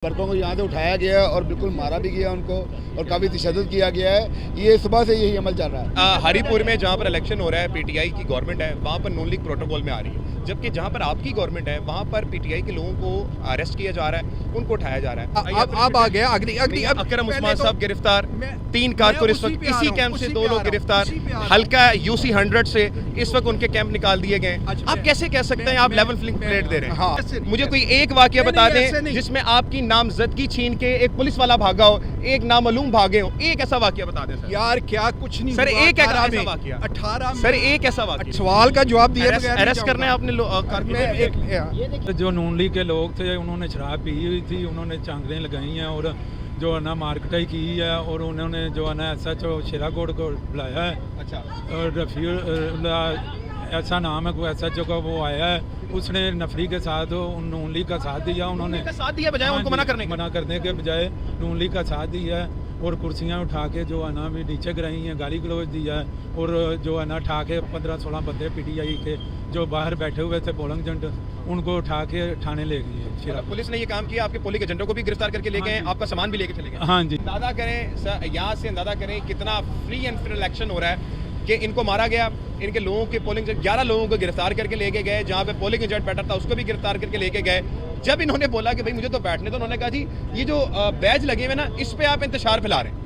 वर्करों को यहाँ से उठाया गया है और बिल्कुल मारा भी गया उनको और काफ़ी तशद्दुद किया गया है। ये सुबह से यही अमल चल रहा है। हरीपुर में जहाँ पर इलेक्शन हो रहा है, पीटीआई की गवर्नमेंट है, वहाँ पर नून लीग प्रोटोकॉल में आ रही है, जबकि जहाँ पर आपकी गवर्नमेंट है वहाँ पर पीटीआई के लोगों को अरेस्ट किया जा रहा है, उनको उठाया जा रहा है। अब आ गया अकरम उस्मान साहब गिरफ्तार, 3 कारकुन इस वक्त इसी कैंप से 2 लोग गिरफ्तार, हल्का यूसी 100 से इस वक्त उनके कैंप निकाल दिए गए। आप कैसे कह सकते हैं आप लेवल प्लेइंग प्लेट दे रहे हैं? मुझे कोई एक वाकया बता दें जिसमें आपकी नामजदगी छीन के एक पुलिस वाला भागा हो, एक नामालूम भागे हो, एक ऐसा वाकया बता दें सर। यार क्या कुछ नहीं सर, एक ऐसा वाकया 18 सर, एक ऐसा वाकया सवाल का जवाब दिए बगैर अरेस्ट करने आपने जो नून लीग के लोग थे उन्होंने शराब पी हुई थी, उन्होंने चांगरें लगाई हैं और जो है ना मार्केटाई की है और उन्होंने जो है ना SHO शेराकोट को बुलाया है। अच्छा। और रफ़ी ऐसा नाम है कोई SHO का, वो आया है, उसने नफरी के साथ नून लीग का साथ दिया। उन्होंने साथ दिया बजाय उनको मना करने के बजाय नून लीग का साथ दिया है और कुर्सियां उठा के जो है ना भी नीचे गिराई हैं, गाली गलौज दिया है और जो है ना उठा के 15-16 बंदे पीटीआई के जो बाहर बैठे हुए थे पोलिंग एजेंट, उनको उठा के थाने ले गए। पुलिस ने ये काम किया, आपके पोलिंग एजेंटों को भी गिरफ्तार करके ले गए, आपका सामान भी लेके चले गए। हाँ जी। अंदाजा करें सर, यहाँ से अंदाजा करें कितना फ्री एंड फेयर इलेक्शन हो रहा है कि इनको मारा गया, इनके लोगों के पोलिंग 11 लोगों को गिरफ्तार करके लेके गए, जहाँ पे पोलिंग एजेंट बैठा था उसको भी गिरफ्तार करके लेके गए। जब इन्होंने बोला कि भाई मुझे तो बैठने, तो उन्होंने कहा जी ये जो बैज लगे हुए ना, इस पे आप इंतशार फैला रहे हैं,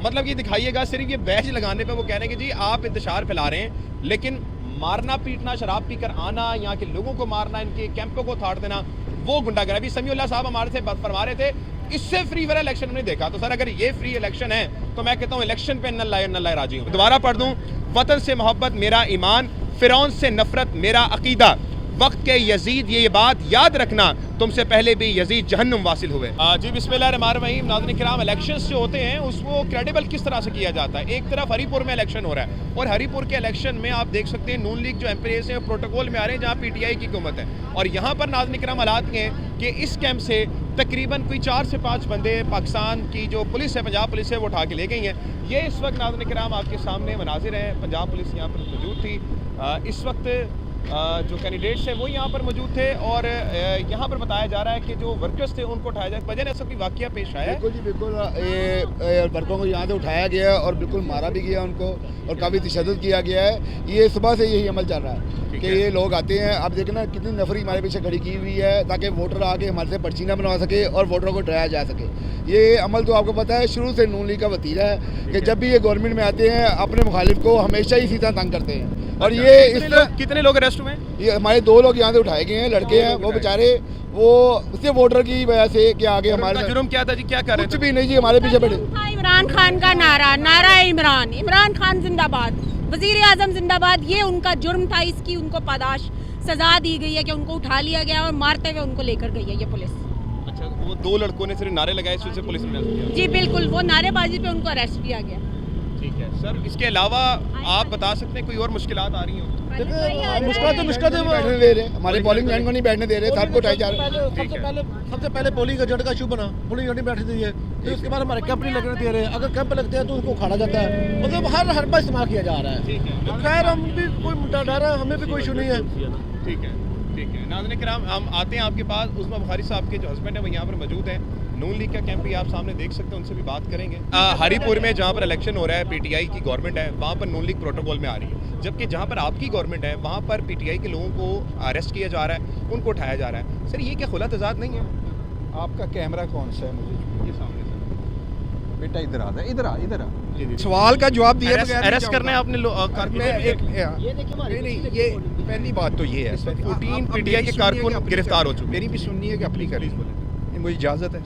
मतलब ये दिखाइएगा सिर्फ ये बैज लगाने पे वो कह रहे हैं कि जी आप इंतशार फैला रहे हैं, लेकिन मारना पीटना, शराब पीकर आना, यहाँ के लोगों को मारना, इनके कैंपों को थाड़ देना, वो गुंडागर्दी। समीउल्लाह साहब हमारे से फरमा रहे थे इससे फ्री वाला इलेक्शन हमने देखा। तो सर अगर ये फ्री इलेक्शन है तो मैं कहता हूँ इलेक्शन पे नल्ला राजी हूँ। दोबारा पढ़ दूँ, वतन से मोहब्बत मेरा ईमान, फिरौन से नफरत मेरा अकीदा, वक्त के यजीद ये बात याद रखना, तुमसे पहले भी यजीद जहन्नुम वासिल हुए। जी बिस्मिल्लाहिर्रहमानिर्रहीम। नाज़रीन किराम, इलेक्शंस जो होते हैं उसको क्रेडिबल किस तरह से किया जाता है? एक तरफ हरीपुर में इलेक्शन हो रहा है और हरीपुर के इलेक्शन में आप देख सकते हैं नून लीग जो एमपीएस हैं प्रोटोकॉल में आ रहे हैं, जहाँ पीटीआई की हुकूमत है। और यहाँ पर नाज़रीन किराम हालात ये हैं कि इस कैंप से तकरीबन कोई 4 से 5 बंदे पाकिस्तान की जो पुलिस है, पंजाब पुलिस है, वो उठा के ले गई हैं। ये इस वक्त नाज़रीन किराम आपके सामने मनाजिर हैं, पंजाब पुलिस यहाँ पर मौजूद थी। इस वक्त जो कैंडिडेट्स हैं वो यहाँ पर मौजूद थे और यहाँ पर बताया जा रहा है कि जो वर्कर्स थे उनको उठाया जाए, वजह ऐसा कोई वाकया पेश आया है? बिल्कुल जी बिल्कुल, ये वर्करों को यहाँ से उठाया गया है और बिल्कुल मारा भी गया उनको और काफ़ी तशद्दुद किया गया है। ये सुबह से यही अमल चल रहा है कि ये लोग आते हैं। आप देखना कितनी नफरी हमारे पीछे खड़ी की हुई है ताकि वोटर आके हमारे से पर्ची ना बनवा सके और वोटरों को डराया जा सके। ये अमल तो आपको पता है शुरू से नून लीग का वतीरा है कि जब भी ये गवर्नमेंट में आते हैं अपने मुखालिफ को हमेशा इसी तरह तंग करते हैं। और ये इस कितने लोग अरेस्ट हुए? ये हमारे 2 लोग यहाँ से उठाए गए हैं, लड़के हैं, वो बेचारे वो उससे वोटर की वजह से कि आगे हमारे जुर्म क्या था जी, क्या कर रहे थे? कुछ भी नहीं जी, हमारे पीछे बैठे। इमरान खान का नारा इमरान खान जिंदाबाद, वजीर आजम जिंदाबाद, ये उनका जुर्म था, इसकी उनको पादाश सजा दी गई है कि उनको उठा लिया गया और मारते हुए उनको लेकर गई है ये पुलिस। अच्छा, वो 2 लड़कों ने सिर्फ नारे लगाए, इस वजह से पुलिस ने अरेस्ट किया? जी बिल्कुल, वो नारेबाजी पे उनको अरेस्ट किया गया। ठीक है सर, इसके अलावा आप बता सकते हैं कोई और मुश्किलात आ रही हो? मुश्किल बैठने दे रहे, हमारे पोलिंग एजेंट को नहीं बैठने दे रहे, सबको उठाए जा रहे हैं। सबसे पहले पोलिंग एजेंट का इशू बना, पोलिंग एजेंट बैठने दीजिए, फिर उसके बाद हमारे कैंप नहीं लगने दे रहे। अगर कैंप लगते हैं तो उनको उखाड़ा जाता है, मतलब हर बार इस्तेमाल किया जा रहा है। तो खैर हम भी कोई डर है, हमें भी कोई इशू नहीं है। ठीक है, ठीक है। नाज़रीन किराम, हम आते हैं आपके पास, उस्मा बुखारी साहब के जो हस्बैंड है वो यहाँ पर मौजूद हैं। नून लीग का कैंप भी आप सामने देख सकते हैं, उनसे भी बात करेंगे। हरीपुर में जहाँ पर इलेक्शन हो रहा है, पीटीआई की गवर्नमेंट है, वहाँ पर नून लीग प्रोटोकॉल में आ रही है, जबकि जहाँ पर आपकी गवर्नमेंट है वहाँ पर पीटीआई के लोगों को अरेस्ट किया जा रहा है, उनको उठाया जा रहा है। सर ये क्या खुला तजाद नहीं है? आपका कैमरा कौन सा है? मुझे ये सामने सर, बेटा इधर आ, इधर आ। जी जी। सवाल का जवाब दिए बगैर अरेस्ट करने आपने नहीं, ये पहली बात तो ये है 14 पीटीआई के कारकुन गिरफ्तार हो चुके। मेरी भी सुननी है कि अपनी करी, मुझे इजाज़त है?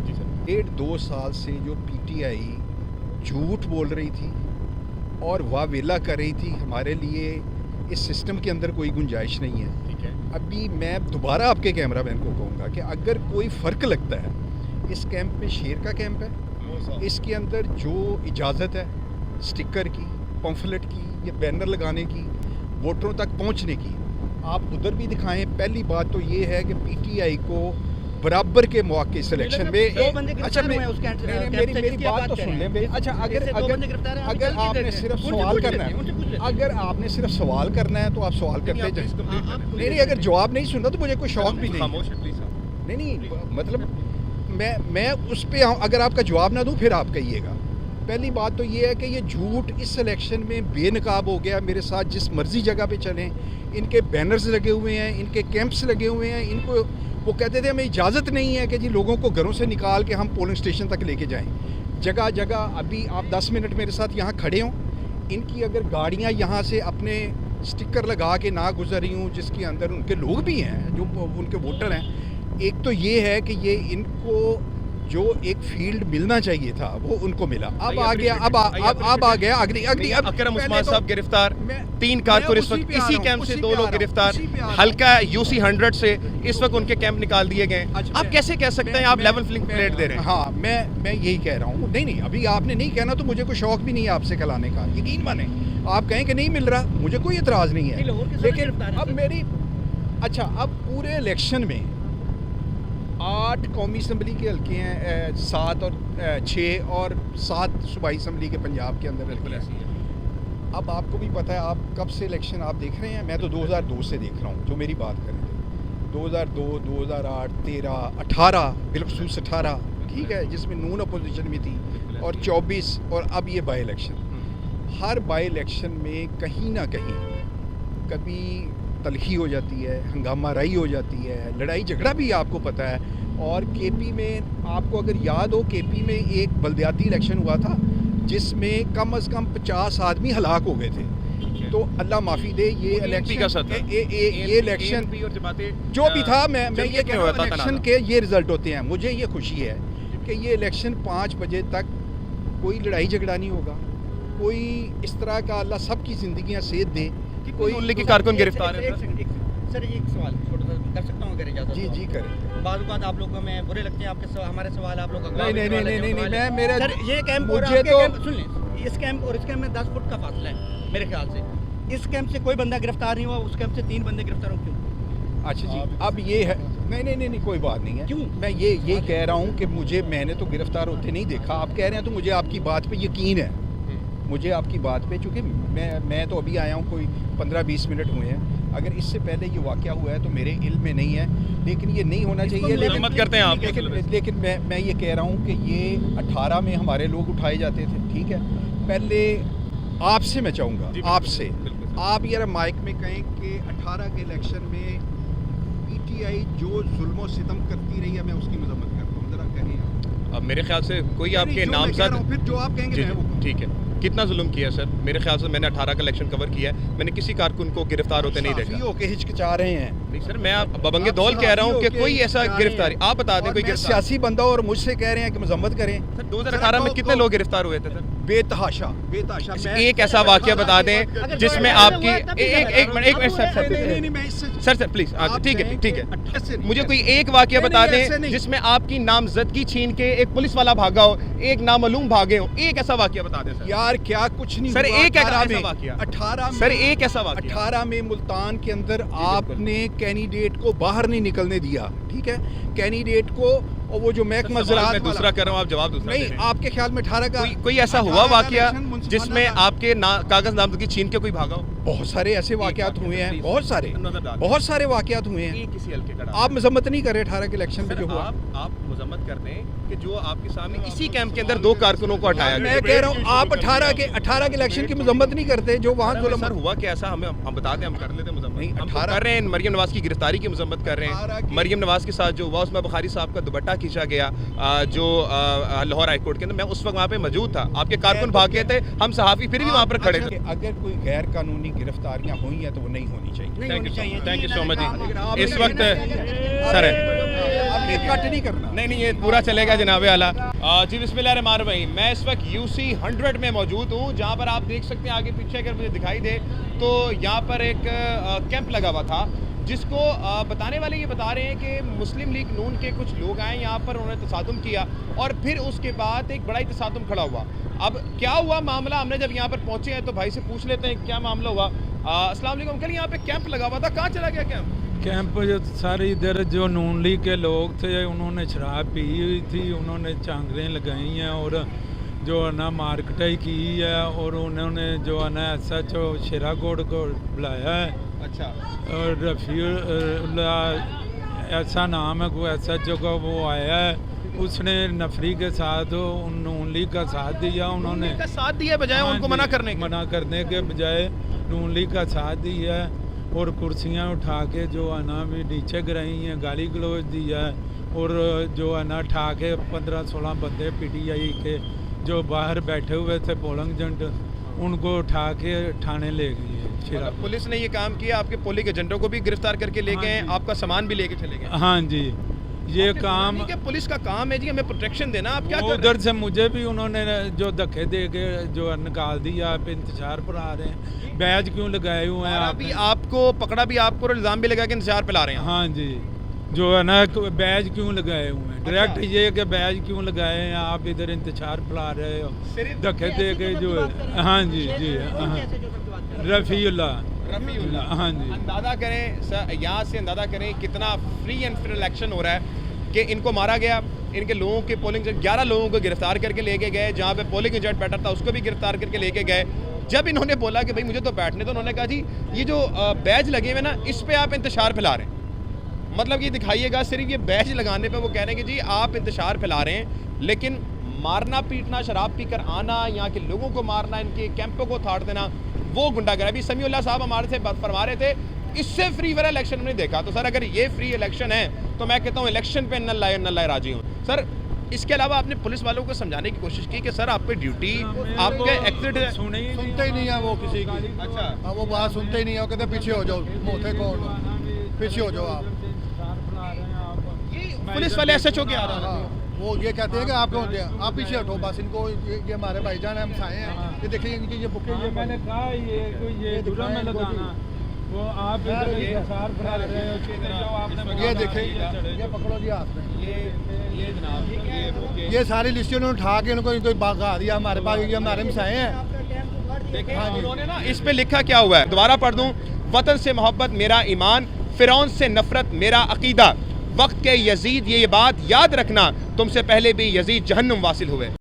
1.5 साल से जो पीटीआई झूठ बोल रही थी और वावेला कर रही थी, हमारे लिए इस सिस्टम के अंदर कोई गुंजाइश नहीं है। ठीक है। अभी मैं दोबारा आपके कैमरा मैन को कहूँगा कि अगर कोई फ़र्क लगता है, इस कैंप में शेर का कैंप है, इसके अंदर जो इजाज़त है स्टिकर की, पम्फलेट की या बैनर लगाने की, वोटरों तक पहुँचने की, आप उधर भी दिखाएं। पहली बात तो ये है कि पीटीआई को बराबर के मौके इस इलेक्शन में, अच्छा मेरी बात तो सुन लें। अच्छा अगर आपने सिर्फ सवाल करना है, अगर आपने सिर्फ सवाल करना है तो आप सवाल करते जाए। नहीं, अगर जवाब नहीं सुनना तो मुझे कोई शौक भी नहीं। खामोश है प्लीज। नहीं, मतलब मैं उस पे आऊँ, अगर आपका जवाब ना दूँ फिर आप कहिएगा। पहली बात तो ये है कि ये झूठ इस इलेक्शन में बेनकाब हो गया। मेरे साथ जिस मर्जी जगह पे चलें, इनके बैनर्स लगे हुए हैं, इनके कैंप्स लगे हुए हैं। इनको वो कहते थे हमें इजाज़त नहीं है कि जी लोगों को घरों से निकाल के हम पोलिंग स्टेशन तक लेके जाएं। जगह जगह अभी आप 10 मिनट मेरे साथ यहाँ खड़े हों, इनकी अगर गाड़ियाँ यहाँ से अपने स्टिकर लगा के ना गुजर रही हूँ, जिसके अंदर उनके लोग भी हैं जो उनके वोटर हैं, एक तो ये है कि ये इनको जो एक फील्ड मिलना चाहिए था वो उनको मिला। अब आ गया, अब आ गया अगली अकरम उस्मान साहब गिरफ्तार, 3 कारकुन इस वक्त इसी कैंप से 2 लोग गिरफ्तार, हल्का यूसी 100 से इस वक्त उनके कैंप निकाल दिए गए। आप कैसे कह सकते हैं आप लेवल प्लेइंग प्लेट दे रहे हैं? हाँ, मैं यही कह रहा हूँ। नहीं, अभी आपने नहीं कहना तो मुझे कोई शौक भी नहीं है आपसे कहलाने का, यकीन माने। आप कहें कि नहीं मिल रहा, मुझे कोई एतराज़ नहीं है। लेकिन अब मेरी अब पूरे इलेक्शन में 8 कौमी असम्बली के हल्के हैं, 7 और 6 और 7 सूबाई असम्बली के पंजाब के अंदर हल्के हैं। अब आपको भी पता है, आप कब से इलेक्शन आप देख रहे हैं? मैं तो 2002 से देख रहा हूँ, जो मेरी बात करें तो 2002, 2008, 13, 18, बिलखसूस 18, ठीक है, जिसमें नून अपोजिशन में थी, और 24 और अब ये by election. Her by election में कहीं ना कहीं कभी तलखी हो जाती है, हंगामा राई हो जाती है, लड़ाई झगड़ा भी आपको पता है। और केपी में आपको अगर याद हो, केपी में एक बल्दियाती इलेक्शन हुआ था जिसमें कम से कम 50 आदमी हलाक हो गए थे। तो अल्लाह माफ़ी दे, ये इलेक्शन ये इलेक्शन जो भी था, मैं ये कह रहा हूँ इलेक्शन के ये रिज़ल्ट होते हैं। मुझे ये खुशी है कि ये इलेक्शन 5 बजे तक कोई लड़ाई झगड़ा नहीं होगा, कोई इस तरह का, अल्लाह सबकी ज़िंदगियाँ सेध दे। कोई उल्ले की कारकुन गिरफ्तार है? सर एक सवाल छोटा सा कर सकता हूँ अगर इजाज़त? जी करें। बाद बात आप लोगों में बुरे लगते हैं आपके हमारे सवाल आप लोग नहीं, मैं मेरा सर ये कैंप और मुझे आपके तो कैंप सुन लें, इस कैंप और इस कैंप में 10 फुट का फासला है मेरे ख्याल से। इस कैंप से कोई बंदा गिरफ्तार नहीं हुआ, उस कैंप से 3 बंदे गिरफ्तार हो, क्यों? अच्छा जी, अब ये है, नहीं कोई बात नहीं है। क्यों? मैं ये कह रहा हूँ कि मैंने तो गिरफ्तार होते नहीं देखा। आप कह रहे हैं तो मुझे आपकी बात पे यकीन है, मुझे आपकी बात पे, चूँकि मैं तो अभी आया हूँ, कोई 15-20 मिनट हुए हैं। अगर इससे पहले ये वाक़या हुआ है तो मेरे इल्म में नहीं है, लेकिन ये नहीं होना चाहिए। लेकिन मैं ये कह रहा हूँ कि ये 18 में हमारे लोग उठाए जाते थे, ठीक है। पहले आपसे मैं चाहूँगा, आपसे आप यार माइक में कहें कि 18 के इलेक्शन में PTI जो जुल्म सितम करती रही है, मैं उसकी मजम्मत करता हूँ, ज़रा कहें। अब मेरे ख्याल से कोई आपके नामजद, फिर जो आप कहेंगे ठीक है, कितना जुल्म किया सर? मेरे ख्याल से मैंने 18 का इलेक्शन कवर किया है, मैंने किसी कारकुन को गिरफ्तार होते नहीं देखा। होके हिचकिचा रहे हैं। नहीं सर, मैं बबंगे दौल कह रहा हूँ कि कोई ऐसा गिरफ्तारी आप बता दें, कोई सियासी बंदा और मुझसे कह रहे हैं कि मजम्मत करें। सर 2018 में कितने लोग गिरफ्तार हुए थे सर? बेतहाशा। एक ऐसा वाकया बता दें जिसमें आपकी एक मिनट सर प्लीज, ठीक है, मुझे कोई एक वाकया बता दें जिसमें आपकी नामजदगी छीन के एक पुलिस वाला भागा हो, एक नामालूम भागे हो, एक ऐसा वाकया बता दें सर। यार क्या कुछ नहीं सर, हुआ। एक ऐसा वाकया 18 सर, एक ऐसा वाकया 18 में मुल्तान के अंदर आपने कैंडिडेट को बाहर नहीं निकलने दिया, ठीक है। कैंडिडेट को, और वो जो महकमा ज़राअत मैं दूसरा कर रहा हूँ, आप जवाब दूसरा नहीं, आपके ख्याल में 18 का कोई ऐसा हुआ वाकया जिसमें आपके कागज नामजदगी छीन के कोई भागा हो? बहुत सारे ऐसे वाकयात हुए हैं, बहुत सारे वाकयात हुए हैं। किसी हल्के का आप मजम्मत नहीं कर रहे 18 के इलेक्शन में जो हुआ। आप मजम्मत कर दें कि जो आपके सामने इसी कैंप के अंदर 2 कारकुनों को हटाया गया। मैं कह रहा हूँ आप 18 के इलेक्शन की मजम्मत नहीं करते जो वहाँ जुल्म। सर हुआ क्या ऐसा, हम बता दें, हम कर लेते मजम्मत। नहीं, हम 18 कर रहे हैं, मरियम नवाज की गिरफ्तारी की मजम्मत कर रहे हैं। मरियम नवाज के साथ जो हुआ उसमें बुखारी साहब का दुपट्टा खींचा गया, जो लाहौर हाई कोर्ट के अंदर, मैं उस वक्त वहाँ पे मौजूद था। आपके कारकुन भाग गए थे, हम सहाफ़ी फिर भी वहाँ पर खड़े थे। अगर कोई गैर कानूनी गिरफ्तारियाँ हुई हैं तो वो नहीं होनी चाहिए। थैंक यू सो मच जी। इस वक्त सर कट नहीं करना, नहीं ये पूरा चलेगा जनाब आला। जी बिस्मिल्लाहिर्रहमानिर्रहीम। मैं इस वक्त UC 100 में मौजूद हूँ, जहाँ पर आप देख सकते हैं आगे पीछे अगर मुझे दिखाई दे तो यहाँ पर एक कैंप लगा हुआ था, जिसको बताने वाले ये बता रहे हैं कि मुस्लिम लीग नून के कुछ लोग आए यहाँ पर, उन्होंने तसादुम किया और फिर उसके बाद एक बड़ा ही तसादुम खड़ा हुआ। अब क्या हुआ मामला, हमने जब यहाँ पर पहुँचे हैं तो भाई से पूछ लेते हैं क्या मामला हुआ। अस्सलाम वालेकुम। कल यहाँ पे कैंप लगा हुआ था, कहाँ चला गया कैंप? जो सारे इधर जो नून लीग के लोग थे, उन्होंने शराब पी हुई थी, उन्होंने चांगरें लगाई हैं और जो है ना मार्केटाई की है, और उन्होंने जो है ना SHO शेरागोड़ को बुलाया है। अच्छा। और रफ़ी ऐसा नाम है कोई SHO का, वो आया है, उसने नफरी के साथ नून लीग का साथ दिया, उन्होंने का साथ दिया बजाय हाँ उनको जी, मना करने के। मना करने के बजाय नून लीग का साथ दिया है और कुर्सियां उठा के जो है ना भी नीचे गिराई हैं, गाली गलौज दिया है और जो है ना उठा के 15-16 बंदे PTI के जो बाहर बैठे हुए थे पोलिंग एजेंट, उनको उठा के थाने ले गई है फिर। मतलब पुलिस ने ये काम किया, आपके पोलिंग एजेंटों को भी गिरफ्तार करके ले हाँ गए, जी। आपका सामान भी लेके चले गए। हाँ जी, ये काम कि पुलिस का काम है जी हमें प्रोटेक्शन देना, आप क्या वो कर रहे उधर से मुझे भी उन्होंने जो धक्के दे के जो है निकाल दिया, आप इंतजार पर आ रहे हैं, बैज क्यों लगाए हुए हैं हैं? आप? अभी आपको पकड़ा भी, आपको और इल्जाम भी लगा के इंतजार पे ला रहे हैं। हाँ जी, जो है ना बैज क्यों लगाए हुए हैं, डायरेक्ट ये कि बैज क्यों लगाए हैं आप, इधर इंतजार फैला रहे हो, सिर्फ धक्के दे के जो है। हाँ जी जी, हाँ, रफ़ीउल्लाह, हाँ जी। अंदाजा करें सर, यहाँ से अंदाजा करें कितना फ्री एंड फेयर इलेक्शन हो रहा है कि इनको मारा गया, इनके लोगों के पोलिंग 11 लोगों को गिरफ्तार करके लेके गए, जहाँ पे पोलिंग एजेंट बैठा था उसको भी गिरफ्तार करके लेके गए। जब इन्होंने बोला कि भाई मुझे तो बैठने, तो उन्होंने कहा जी ये जो बैज लगे हुए ना इस पे आप इंतशार फैला रहे हैं। मतलब ये दिखाइएगा, सिर्फ ये बैज लगाने पे वो कह रहे हैं कि जी आप इंतशार फैला रहे हैं, लेकिन मारना पीटना, शराब पीकर आना, यहाँ के लोगों को मारना, इनके कैंपों को थाड़ देना, वो गुंडागर्दी। अभी समीउल्लाह साहब हमारे से फरमा रहे थे इससे फ्री वाला इलेक्शन हमने देखा। तो सर अगर ये फ्री इलेक्शन है तो मैं कहता हूँ इलेक्शन पे न लाए राजी हूँ सर। इसके अलावा आपने पुलिस वालों को समझाने की कोशिश की कि सर आप पे ड्यूटी, आपके एक्सिट है। सुनते ही नहीं है वो किसी की। अच्छा, हाँ, वो बात सुनते ही नहीं है, वो कहते पीछे हो जाओ, मोथे कौन हो, पीछे हो जाओ आप। पुलिस वाले SHO के आ रहा है। हाँ, वो ये कहते हैं कि आप कौन हैं, आप पीछे हटो बस। इनको ये हमारे भाईजान हैं, हम साए हैं, ये देखिए इनकी ये बुकें, ये मैंने कहा ये जुर्म में लगाना, वो आप इधर इंतजार फैला रहे हो, जो आपने ये देखें, ये पकड़ो जी हाथ में, ये जनाब ये सारी लिस्टें उन्होंने उठा के इनको भगा दिया हमारे पास, ये हमारे मिसाए हैं। देखिए हाँ जी। उन्होंने ना इस पे लिखा क्या हुआ है, दोबारा पढ़ दूं। वतन से मोहब्बत मेरा ईमान, फिरौन से नफरत मेरा अकीदा, वक्त के यजीद ये बात याद रखना, तुमसे पहले भी यजीद जहन्नुम वासिल हुए।